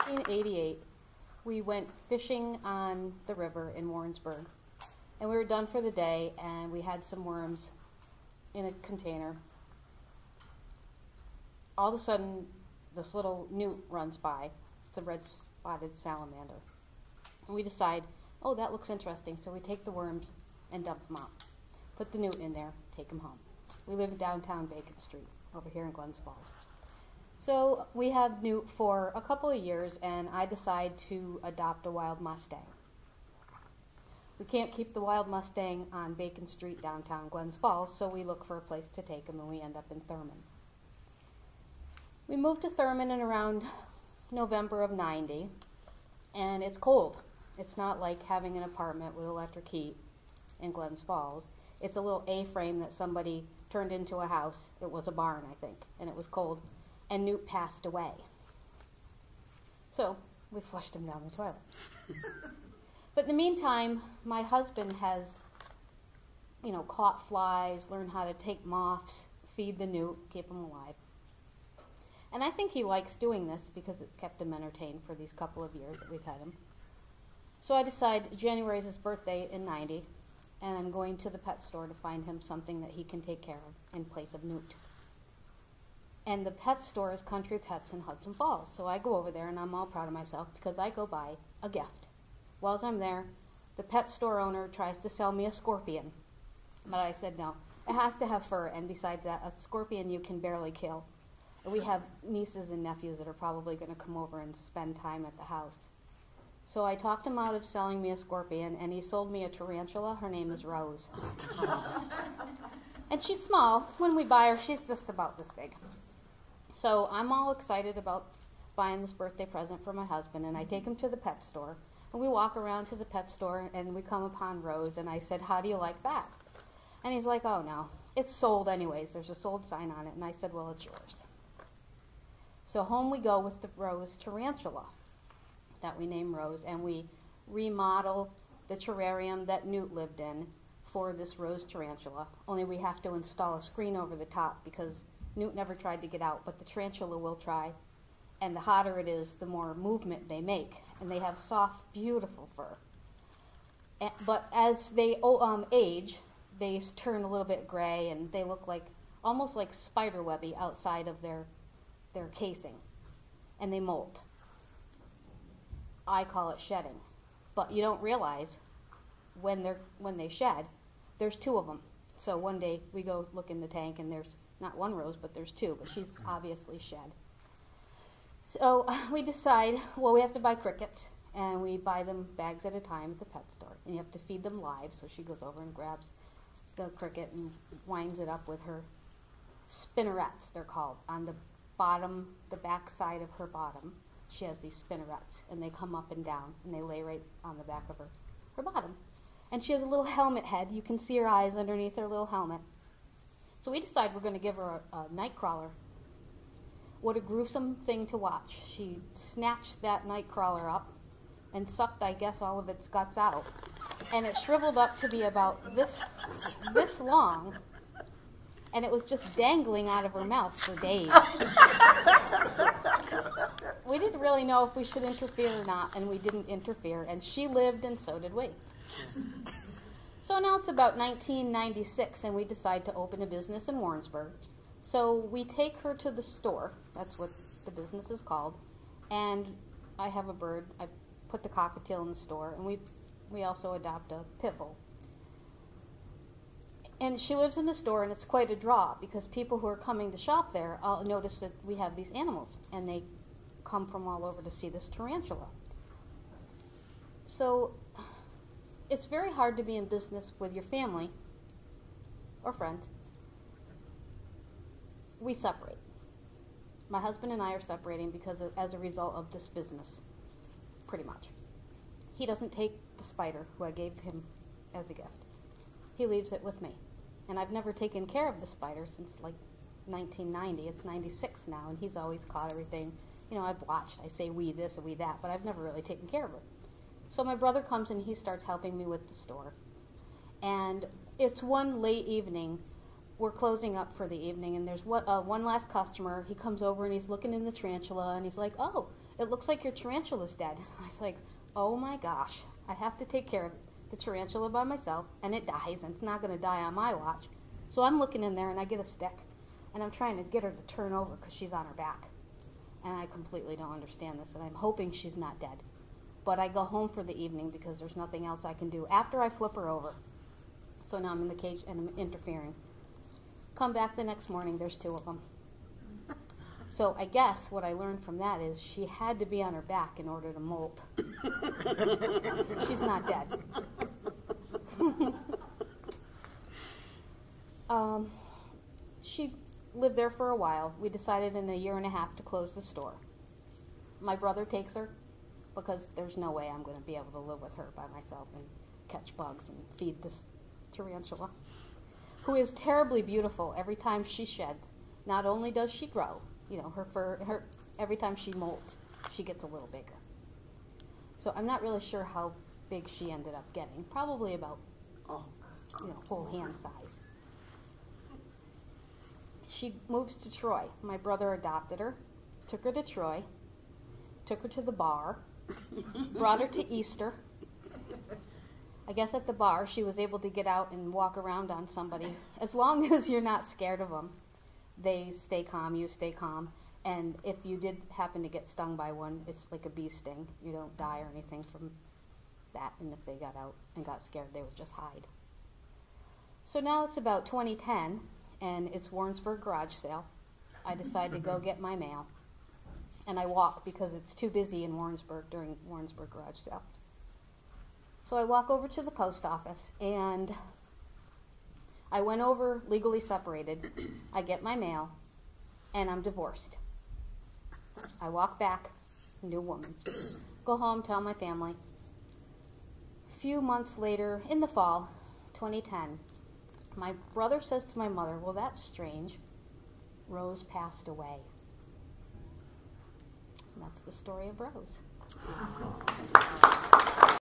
1988, we went fishing on the river in Warrensburg. And we were done for the day, and we had some worms in a container. All of a sudden, this little newt runs by. It's a red-spotted salamander. And we decide, oh, that looks interesting. So we take the worms and dump them out. Put the newt in there, take them home. We live in downtown Bacon Street, over here in Glens Falls. So we have newt for a couple of years, and I decide to adopt a wild Mustang. We can't keep the wild Mustang on Bacon Street, downtown Glens Falls, so we look for a place to take him, and we end up in Thurman. We moved to Thurman in around November of '90, and it's cold. It's not like having an apartment with electric heat in Glens Falls. It's a little A-frame that somebody turned into a house. It was a barn, I think, and it was cold, and Newt passed away. So we flushed him down the toilet. But in the meantime, my husband has, caught flies, learned how to take moths, feed the newt, keep them alive. And I think he likes doing this because it's kept him entertained for these couple of years that we've had him. So I decide January is his birthday in '90, and I'm going to the pet store to find him something that he can take care of in place of Newt. And the pet store is Country Pets in Hudson Falls. So I go over there, and I'm all proud of myself because I go buy a gift. While I'm there, the pet store owner tries to sell me a scorpion. But I said no. It has to have fur, and besides that, a scorpion you can barely kill. And we have nieces and nephews that are probably going to come over and spend time at the house. So I talked him out of selling me a scorpion, and he sold me a tarantula. Her name is Rose. And she's small. When we buy her, she's just about this big. So I'm all excited about buying this birthday present for my husband, and I take him to the pet store. And we walk around to the pet store, and we come upon Rose, and I said, how do you like that? And he's like, oh, no, it's sold anyways. There's a sold sign on it. And I said, well, it's yours. So home we go with the Rose tarantula that we name Rose, and we remodel the terrarium that Newt lived in for this Rose tarantula, only we have to install a screen over the top because Newt never tried to get out, but the tarantula will try. And the hotter it is, the more movement they make. And they have soft, beautiful fur. But as they age, they turn a little bit gray, and they look like almost like spiderwebby outside of their casing. And they molt. I call it shedding. But you don't realize when they shed, there's two of them. So one day we go look in the tank, and there's not one Rose, but there's two. But she's obviously shed. So we decide, well, we have to buy crickets, and we buy them bags at a time at the pet store. And you have to feed them live, so she goes over and grabs the cricket and winds it up with her spinnerets, they're called. On the bottom, the back side of her bottom, she has these spinnerets, and they come up and down, and they lay right on the back of her bottom. And she has a little helmet head. You can see her eyes underneath her little helmet. So we decide we're going to give her a night crawler. What a gruesome thing to watch. She snatched that night crawler up and sucked, I guess, all of its guts out. And it shriveled up to be about this long, and it was just dangling out of her mouth for days. We didn't really know if we should interfere or not, and we didn't interfere, and she lived, and so did we. So now it's about 1996, and we decide to open a business in Warrensburg. So we take her to the store, that's what the business is called, and I have a bird. I put the cockatiel in the store, and we also adopt a pit bull. And she lives in the store, and it's quite a draw because people who are coming to shop there notice that we have these animals, and they come from all over to see this tarantula. So it's very hard to be in business with your family or friends. We separate. My husband and I are separating because as a result of this business, pretty much. He doesn't take the spider, who I gave him as a gift. He leaves it with me. And I've never taken care of the spider since like 1990. It's 96 now, and he's always caught everything. I've watched. I say we this and we that, but I've never really taken care of it. So my brother comes and he starts helping me with the store. And it's one late evening. we're closing up for the evening, and there's one last customer. He comes over and he's looking in the tarantula, and he's like, "Oh, it looks like your tarantula's dead." I was like, "Oh my gosh, I have to take care of the tarantula by myself, and it dies, and it's not going to die on my watch." So I'm looking in there, and I get a stick, and I'm trying to get her to turn over because she's on her back. And I completely don't understand this, and I'm hoping she's not dead. But I go home for the evening because there's nothing else I can do after I flip her over. So now I'm in the cage and I'm interfering. Come back the next morning, there's 2 of them. So I guess what I learned from that is she had to be on her back in order to molt. She's not dead. She lived there for a while. We decided in a year and a half to close the store. My brother takes her because there's no way I'm going to be able to live with her by myself and catch bugs and feed this tarantula, who is terribly beautiful every time she sheds. Not only does she grow, her fur, every time she molts, she gets a little bigger. So I'm not really sure how big she ended up getting. Probably about, full hand size. She moves to Troy. My brother adopted her, took her to Troy, took her to the bar, brought her to Easter. I guess at the bar she was able to get out and walk around on somebody. As long as you're not scared of them, they stay calm, you stay calm. And if you did happen to get stung by one, it's like a bee sting. You don't die or anything from that. And if they got out and got scared, they would just hide. So now it's about 2010, and it's Warrensburg garage sale. I decide to go get my mail. And I walk because it's too busy in Warrensburg during Warrensburg garage sale. So I walk over to the post office, and I went over legally separated. I get my mail, and I'm divorced. I walk back, new woman. Go home, tell my family. A few months later, in the fall, 2010, my brother says to my mother, "Well, that's strange. Rose passed away." And that's the story of Rose.